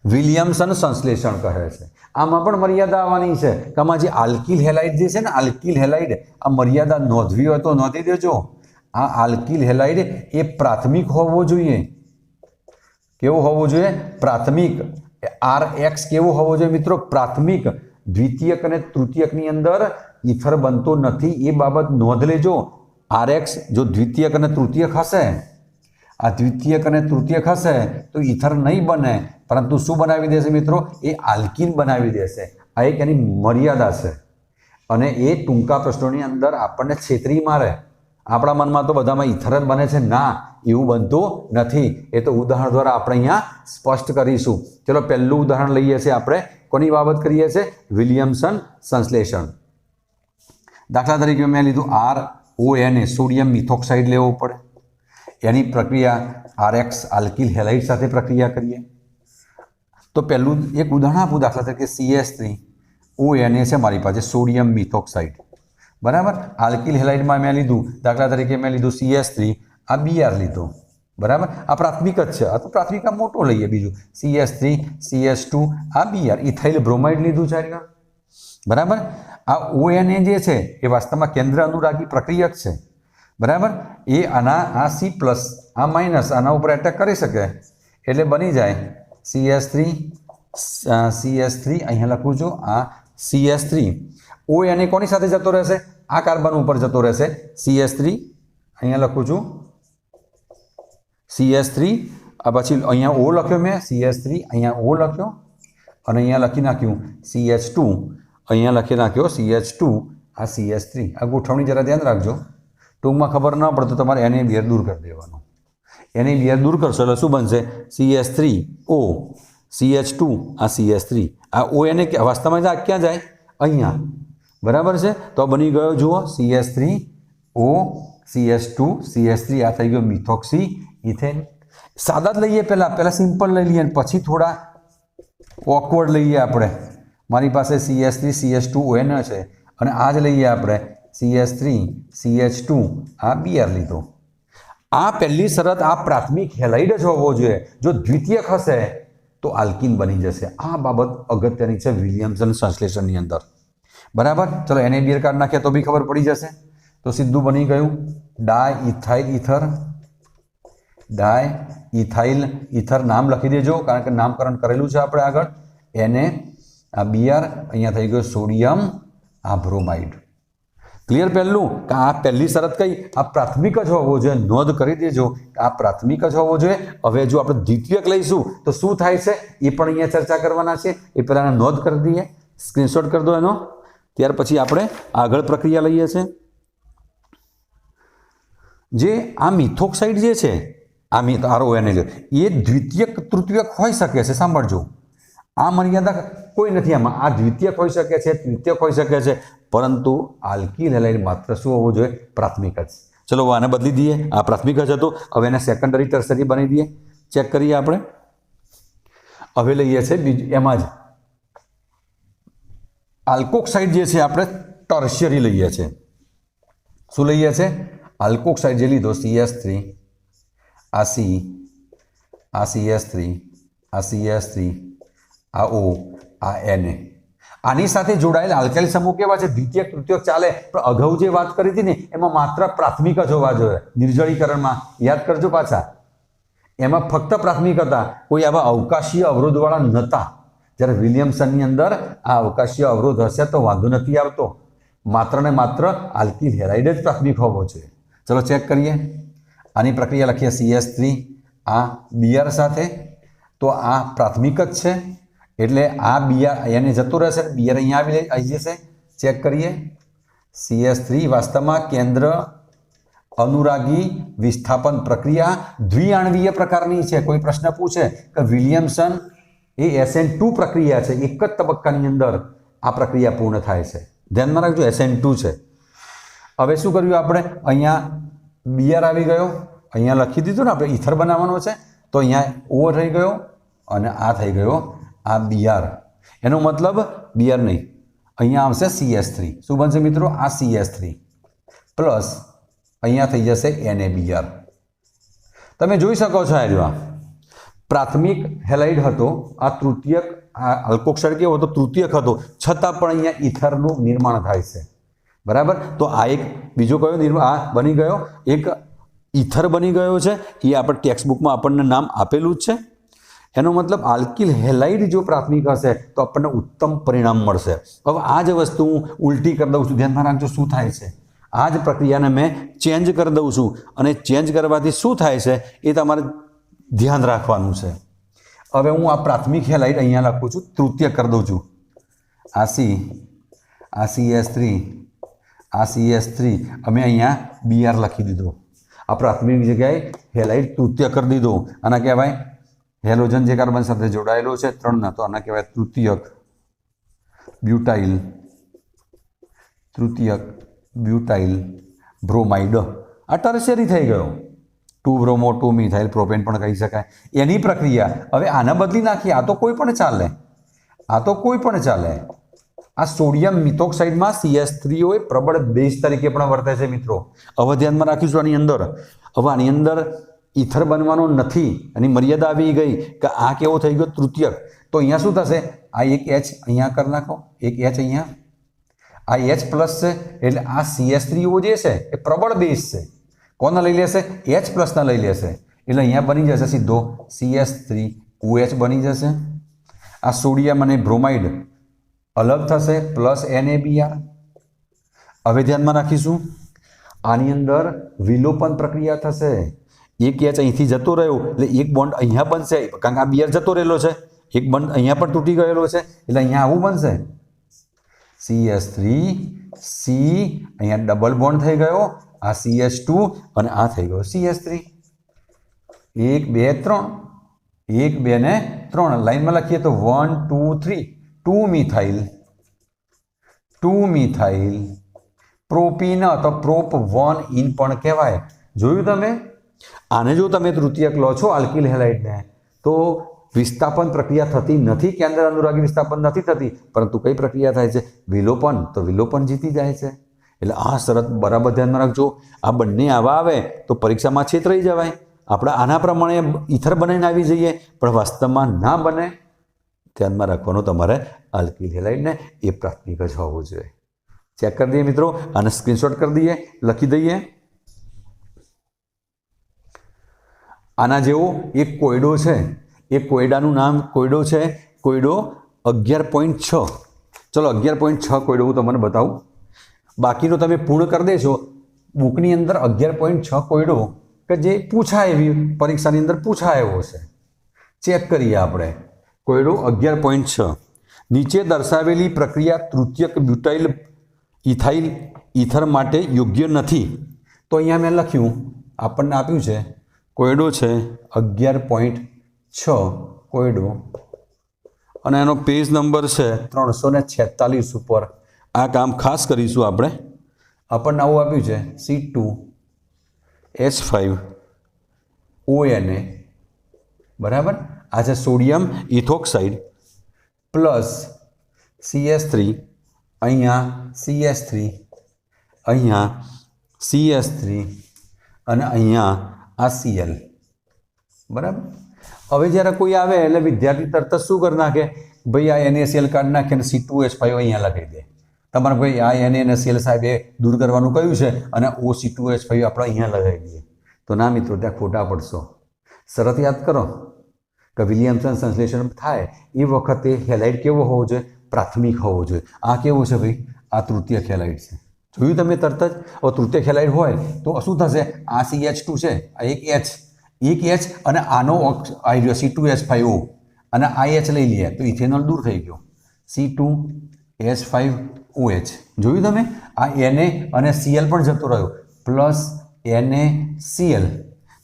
[SPEAKER 1] વિલિયમસન સંશ્લેષણ કહે છે. આમાં પણ મર્યાદા આવવાની છે કે આમાં જે આલ્કિલ હેલાઇડ જે છે ને, આલ્કિલ હેલાઇડ, આ મર્યાદા નોંધવી હોય તો નોંધી દેજો. આ આલ્કિલ હેલાઇડ એ પ્રાથમિક હોવો જોઈએ. કેવો હોવો જોઈએ? પ્રાથમિક. RH કેવો હોવો જોઈએ મિત્રો? પ્રાથમિક. દ્વિતીયક અને તૃતીયકની અંદર ઇથર બનતો નથી, એ બાબત નોંધ લેજો. RH જો દ્વિતીયક અને તૃતીયક હશે, આ દ્વિતીયક અને તૃતીયક હશે તો ઇથર નહીં બને, પરંતુ શું બનાવી દેશે મિત્રો? એ આલ્કિન બનાવી દેશે. આ એક એની મર્યાદા છે, અને એ ટૂંકા પ્રશ્નોની અંદર આપણને છેતરી મારે. આપણા મનમાં તો બધામાં ઇથર જ બને છે. ના, એવું બનતું નથી. એ તો ઉદાહરણ દ્વારા આપણે અહીંયા સ્પષ્ટ કરીશું. ચલો પહેલું ઉદાહરણ લઈએ છીએ આપણે. કોની બાબત કરીએ છીએ? વિલિયમસન સંશ્લેષણ. દાખલા તરીકે મેં લીધું RONA, સોડિયમ મિથોક્સાઇડ લેવો પડે. એની પ્રક્રિયા RH આલ્કિલ હેલાઇડ સાથે પ્રક્રિયા કરીએ તો પહેલું એક ઉદાહરણ આપું. દાખલા તરીકે CH3ONA છે મારી પાસે, સોડિયમ મિથોક્સાઇડ. બરાબર? આલ્કિલ હેલાઇડમાં મેં લીધું, દાખલા તરીકે મેં લીધું CH3, આ Br લીધો. બરાબર? આ પ્રાથમિક જ છે. આ તો પ્રાથમિક આ મોટો લઈએ. બીજું CH3 CH2, આ Br, ઇથાઇલ બ્રોમાઇડ લીધું છે. બરાબર? આ ONA જે છે એ વાસ્તવમાં કેન્દ્ર અનુરાગી પ્રક્રિયક છે. બરાબર? એ આના આ C+, આ માઇનસ આના ઉપર એટેક કરી શકે, એટલે બની જાય CH3, અહીંયા લખું છું, આ CH3. ONA કોની સાથે જતો રહેશે? આ કાર્બન ઉપર જતો રહેશે. CH3, અહીંયા લખું છું CH3, આ પછી અહીંયા O લખ્યો મેં, CH3, અહીંયા O લખ્યો, અને અહીંયા લખી નાખ્યું CH2, અહીંયા લખી નાખ્યો CH2, આ CH3. આ ગોઠવણી જરા ધ્યાન રાખજો. ટૂંકમાં ખબર ન પડે તો તમારે એને બેર દૂર કરી દેવાનું. એને બેર દૂર કરશો એટલે શું બનશે? CH3O, CH2, આ CH3. આ ONA વાસ્તવમાં ક્યાં જાય? અહીંયા. બરાબર છે? તો બની ગયો જુઓ CH3O, CH2, CH3. આ થઈ ગયો મિથોક્સી ઇથેન. સાદા જ લઈએ, પહેલાં સિમ્પલ લઈ લઈએ, પછી થોડા ઓકવર્ડ લઈએ આપણે. મારી પાસે CH3 CH2ON છે, અને આ જ લઈએ આપણે CH3 CH2, આ Br લીધો. આ પહેલી શરત, આ પ્રાથમિક હેલાઇડ જ હોવો જોઈએ. જો દ્વિતીયક હશે તો આલ્કિન બની જશે. આ બાબત અગત્યની છે વિલિયમસન સંશ્લેષણની અંદર. बराबर। चलो NaBr काढ नाख्या तो भी खबर पड़ी जैसे। तो सीधू बनी गयु डाइथाइल ईथर। डाइथाइल ईथर नाम लखी देजो कारण के नामकरण करेलू है आपणे आगळ। NaBr अहींया थई गयो सोडियम ब्रोमाइड। क्लियर पहलू कि आ पहली शरत कई आ प्राथमिक ज होवो जोईए। नोंध करी देजो आ प्राथमिक ज होवो जोईए। हवे जो आपणे द्वितीयक लईशुं तो शुं थाय छे ए पण अहींया चर्चा करवाना छे। ए पहेला नोंध कर दीए, स्क्रीनशॉट कर दो एनो। त्यार पछी आपणे आगळ प्रक्रिया लईए छे। जे आ मिथोक्साइड जे छे आ RON ए द्वितीयक तृतीयक होई शके छे। सांभळजो आ मर्यादा कोई नहीं आमां। आ द्वितीयक होई शके छे, तृतीयक होई शके छे, परंतु आल्किल हेलाइड मात्र शुं होवुं जोईए प्राथमिक ज। चलो आने बदली दीए। आ प्राथमिक ज हतो, हवे एने सेकंडरी टर्सरी बनी दीए। चेक करिए आपणे। हवे लईए छे एमां ज आल्कोक्साइड जे छे आपणे टर्शियरी लईए छे। शुं लईए छे? आल्कोक्साइड जे लीधो CS3 आ C आ CS3 आ CS3 आ O आ Na। आनी साथे जोड़ायेल आल्काइल समूह केवा छे? द्वितीयक तृतीयक चाले, पण अगाऊ जे बात करी थी ने एमां मात्र प्राथमिक ज होवा जोईए। निर्जलीकरणमां याद करजो पाछा एमां फक्त प्राथमिक हता, कोई आवा अवकाशीय अवरोधवाळा नता। ज्यारे विलियम्सननी अंदर आ अवकाशीय अवरोध हशे तो वांधो नथी आवतो। मात्र ने मात्र आल्किल हेलाइड ज प्राथमिक होवो जोईए। चलो चेक करिए। आनी प्रक्रिया लखीए CS3 आ Br साथे तो आ प्राथमिक ज छे एटले आ Br એને જતો રહેશે, Br અહીંયા આવી જશે। ચેક કરીએ। CS3 વાસ્તવમાં કેન્દ્ર અનુરાગી વિસ્થાપન પ્રક્રિયા દ્વિઆણવીય પ્રકારની છે। કોઈ પ્રશ્ન પૂછે કે વિલિયમ્સન એ SN2 પ્રક્રિયા છે, એક જ તબક્કાની અંદર આ પ્રક્રિયા પૂર્ણ થાય છે। ધ્યાનમાં રાખજો SN2 છે। હવે શું કર્યું આપણે? અહીંયા Br આવી ગયો, અહીંયા લખી દીધું ને આપણે ઈથર બનાવવાનો છે તો અહીંયા O રહી ગયો અને આ થઈ ગયો आ Br। एनो मतलब Br नहीं, अहींया आवशे CS3। शुं बनशे मित्रों? आ CS3 प्लस अहींया थई जशे NaBr। तमे जोई शको छो आ प्राथमिक हेलाइड हतो, आ तृतीयक अल्कोक्साइड केवो हतो? तृतीयक हतो, छतां पण अहींया ईथरनुं निर्माण थाय छे। बराबर। तो आ एक बीजो कयो निर्माण आ बनी गयो, एक ईथर बनी गयो छे। ए आपणे टेक्स्टबुकमां आपणने नाम आपेलुं ज छे। एनो मतलब आल्किल हेलाइड जो प्राथमिक हशे तो आपने उत्तम परिणाम मळशे। हवे आज वस्तु उल्टी कर दऊं छुं, ध्यान में राखजो शुं थाय छे। आज प्रक्रिया ने मैं चेन्ज कर दऊं छुं अने चेन्ज करवाथी शुं थाय छे ए तमारे ध्यान राखवानुं छे। हवे हूँ आ प्राथमिक हेलाइड अहींया लखुं छुं, तृतीय कर दऊं छुं। आ C आ CS3 आ CS3 अमे अहींया Br लखी दीधो। आ प्राथमिक जग्याए हेलाइड तृतीय कर दीधो। आना कहेवाय हेलोजन जे कार्बन साथे जोड़ायेलो छे 3 ना, तो आना कहेवाय तृतीयक ब्यूटाइल ब्रोमाइड। आ टर्शियरी थई गयो। 2 ब्रोमो 2 मिथाइल प्रोपेन पण कही शकाय। एनी प्रक्रिया हवे आना बदली नाखीए। आ तो कोई पण चाले, आ तो कोई पण चाले। आ सोडियम मिथोक्साइड में CS3O प्रबल बेस तरीके पण वर्ते छे मित्रों। हवे ध्यान में राखीशुं आनी अंदर। हवे आनी अंदर ईथर बनवानो नथी, आनी मर्यादा आवी गई कि आ केवो थई गयो तृतीयक। तो अहींया शुं थशे? आ एक H अहींया कर नाखो, एक H अहींया, आ H प्लस छे एटले आ CS3O जे छे ए प्रबल बेस छे। कोने लई लेशे? H प्लस ने लई लेशे एटले अहींया बनी जशे सीधो CS3OH बनी जशे। आ सोडियम अने ब्रोमाइड अलग थशे प्लस NaBr। हवे ध्यान में राखीशुं आनी अंदर विलोपन प्रक्रिया थशे। एक H अहींथी जतो रह्यो એટલે एक बोन्ड अहींया बनशे कारण के आ Br जतो रहेलो छे। एक बोन्ड अहींया पण तूटी गयेलो छे એટલે अहींया आवुं बनशे CS3C अहींया डबल बोन्ड थई गयो। आ CS2 अने आ थई गयो CS3। 1 2 3 1 2 ने 3 लाइन में लखीए तो 1 2 3 2 मिथाइल प्रोपीन तो प्रोप 1 इन पण कहेवाय। जोयुं तमे? आने जो तमे तृतीयक लो छो आल्किल हेलाइड ने तो विस्थापन प्रक्रिया थती नथी, केंद्र अनुरागी विस्थापन नथी थती, परंतु कई प्रक्रिया थाय छे? विलोपन। तो विलोपन जीती जाय छे। एटले आ शरत बराबर ध्यान में राखजो। आ बंने आवा आवे तो परीक्षा में छेतराई जवाय। आपणे आना प्रमाणे ईथर बनावीने आवी जईए पण वास्तवमां ना बने। ध्यान में राखवानुं तमारे आल्किल हेलाइड ने ए प्राथमिक ज होवुं जोईए। चेक कर दिए मित्रों, आने स्क्रीनशॉट कर दिए, लखी दईए। आना जेवो एक कोयडो है, एक कोयडानुं नाम कोयडो है, कोयडो 11.6। चलो 11.6 कोयडो हूँ तमने बताऊँ, बाकीनो तमे पूर्ण कर देशो। बुकनी अंदर 11.6 कोयडो के जे पूछाय एवी परीक्षानी अंदर पूछाय एवो छे। चेक करिए आपणे कोयडो 11.6। नीचे दर्शावेली प्रक्रिया तृतीयक ब्यूटाइल इथाइल ईथर माटे योग्य नहीं। तो अहींया मैं लख्युं, आपणने आप्युं छे कोयडो है 11.6 कोयडो अने एनो पेज नंबर है 346 पर। आ काम खास करीशुं आपणे। आपणने आवुं आप्युं छे C2H5ONA बराबर। आ छे सोडियम इथोक्साइड प्लस CS3, अहींया CS3, अहींया CS3 अने अहींया आ Cl बराबर। हवे ज्यारे कोई आवे एटले विद्यार्थी तरत शुं कर नाखे, भाई आ NaCl काढी नाखे ने C2H5 अहींया लगावी दे। तमारे भाई आ NaCl साहेबे दूर करवानुं कह्युं छे अने OC2H5 આપણે अहींया लगावी दीए। तो ना मित्रों, त्यां खोटा पड़शो। शरत याद करो कि विलियमसन संश्लेषण थाय ए वखते हेलाइड केवो होवो जोईए, प्राथमिक होवो जोईए। आ केवुं छे भाई, आ तृतीय हेलाइड छे। जोयुं तमे तरत ज। હવે तृतीय हेलाइड होय तो शुं थशे, आ CH2 छे, आ एक H अने आनो आई गयो C2H5O अने आ H लई लीए तो इथेनॉल दूर थई गयो, C2H5OH। जोयुं तमे, आ Na अने Cl पण जतो रह्यो, प्लस NaCl।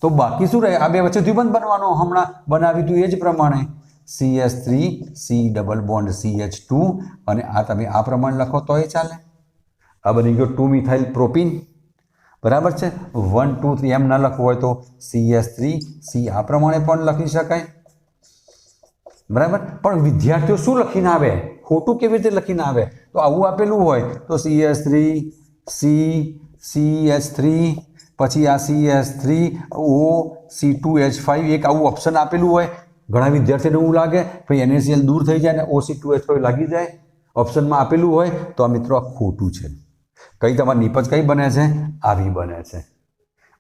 [SPEAKER 1] तो बाकी शुं रहे, आ बे वच्चे द्विबंध बनवानो, हमणां बनाव्युं हतुं ए ज प्रमाणे CH3 C double bond CH2 अने आ तमे आ प्रमाणे लखो तोय चाले। आ बनी गयो 2 मिथाइल प्रोपीन बराबर है। 1 2 3 एम न लखवुं होय तो CH3 C आ प्रमाणे पण लखी शकाय बराबर। पण विद्यार्थीओ शुं लखीने आवे, खोटुं केवी रीते लखीने आवे। तो आवुं आपेलुं होय तो CH3 C CH3 पछी आ CH3O C2H5 एक आवुं ऑप्शन आपेलुं होय। घणा विद्यार्थीओने एवुं लागे भाई NaCl दूर थई जाय ने OC2H5 लागी जाय, ऑप्शन में आपेलुं होय तो आ मित्रों आ खोटुं छे। कई तमारी निपज कई बने छे, आवी बने छे।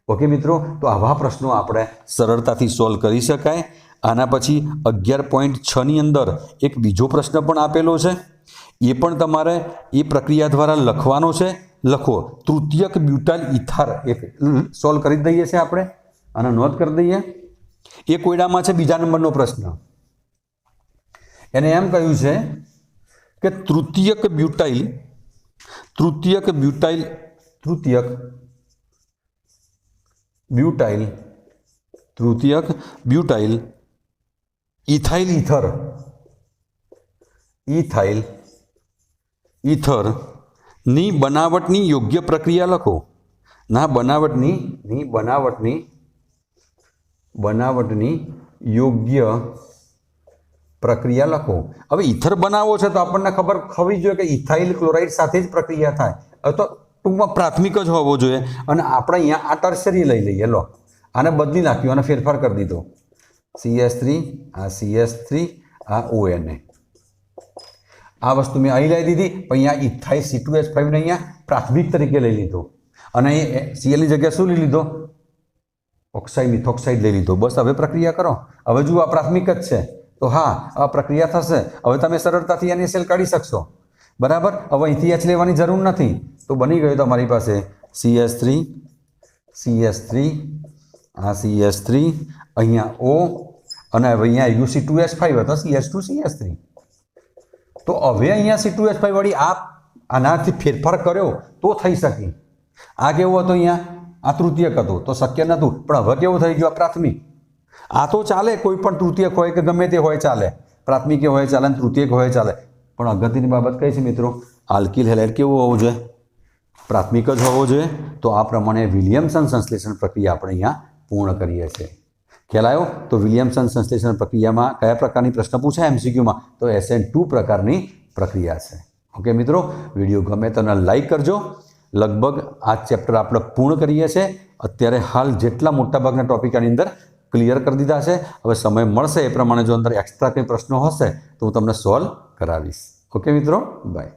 [SPEAKER 1] ओके मित्रों, तो आवा प्रश्नों आपणे सरळताथी सॉल्व करी शकाय। आना पछी 11.6 नी अंदर एक बीजो प्रश्न पण आपेलो छे, ए पण तमारे ए प्रक्रिया द्वारा लखवानो छे। लखो तृतीयक ब्यूटाइल ईथर, एक सॉल्व करी दईए छे आपणे, आने नोट कर दईए। ए कोयडामां छे बीजा नंबरनो प्रश्न। एने एम कह्युं छे कि तृतीयक ब्यूटाइल इथाइल ईथर नी बनावटनी योग्य प्रक्रिया लखो। ना बनावटनी योग्य प्रक्रिया लखो। हवे ईथर बनावो छे तो आपणने खबर होवी जोईए कि इथाइल क्लोराइड साथे ज प्रक्रिया थाय, तो टूंकमां प्राथमिक ज होवो जोईए। अने आपणे अहींया आ टर्शरी लई लईए। लो आने बदली नाख्युं अने फेरफार करी दीधो, CH3 आ CH3 आ ONA। आ वस्तु मैं अहीं लई दीधी, पण अहींया इथाइल C2H5 ने अहींया प्राथमिक तरीके लई लीधो अने Cl ની જગ્યાએ શું લઈ લીધો, ऑक्साइड मिथोक्साइड लई लीधो। बस हवे प्रक्रिया करो। हवे जो आ प्राथमिक ज छे तो हाँ आ प्रक्रिया थशे। हवे तमे सरळताथी NaCl काढी शकशो बराबर। हवे અહીંથી H लेवानी जरूर नहीं, तो बनी गयो तमारी पासे CH3 आ CH3 अहींया O अने हवे अहींया C2H5 हतो CH2 CH3। तो हवे अहींया C2H5 वाળી आनाथी फेरफार कर्यो तो थई शके। आ केवुं हतुं, अहींया आ तृतीयक हतुं तो शक्य नहोतुं, पण हवे केवुं थई गयुं, आ प्राथमिक। आ तो चाले, कोई पण तृतीयक होय के गमे ते होय चाले, प्राथमिक होय चाले तृतीयक होय चाले। पण अगत्यनी बाबत कई छे मित्रों, आल्किल हेलाइड केवुं होवुं जोईए, प्राथमिक ज होवो जोईए। तो आ प्रमाणे विलियमसन संश्लेषण प्रक्रिया આપણે અહીંયા પૂર્ણ કરીએ છીએ। ખ્યાલ આવ્યો? તો વિલિયમસન સંશ્લેષણ પ્રક્રિયામાં કયા પ્રકારની પ્રશ્ન પૂછાય MCQમાં? તો SN2 પ્રકારની પ્રક્રિયા છે। ઓકે મિત્રો, વિડીયો ગમે તો લાઈક કરજો। લગભગ આ ચેપ્ટર આપણે પૂર્ણ કરીએ છીએ। અત્યારે હાલ જેટલા મોટાભાગના ટોપિક આની અંદર ક્લિયર કરી દીધા છે। હવે સમય મળશે એ પ્રમાણે જો અંદર એક્સ્ટ્રા કંઈ પ્રશ્નો હશે તો હું તમને સોલ્વ કરાવીશ। ઓકે મિત્રો, બાય।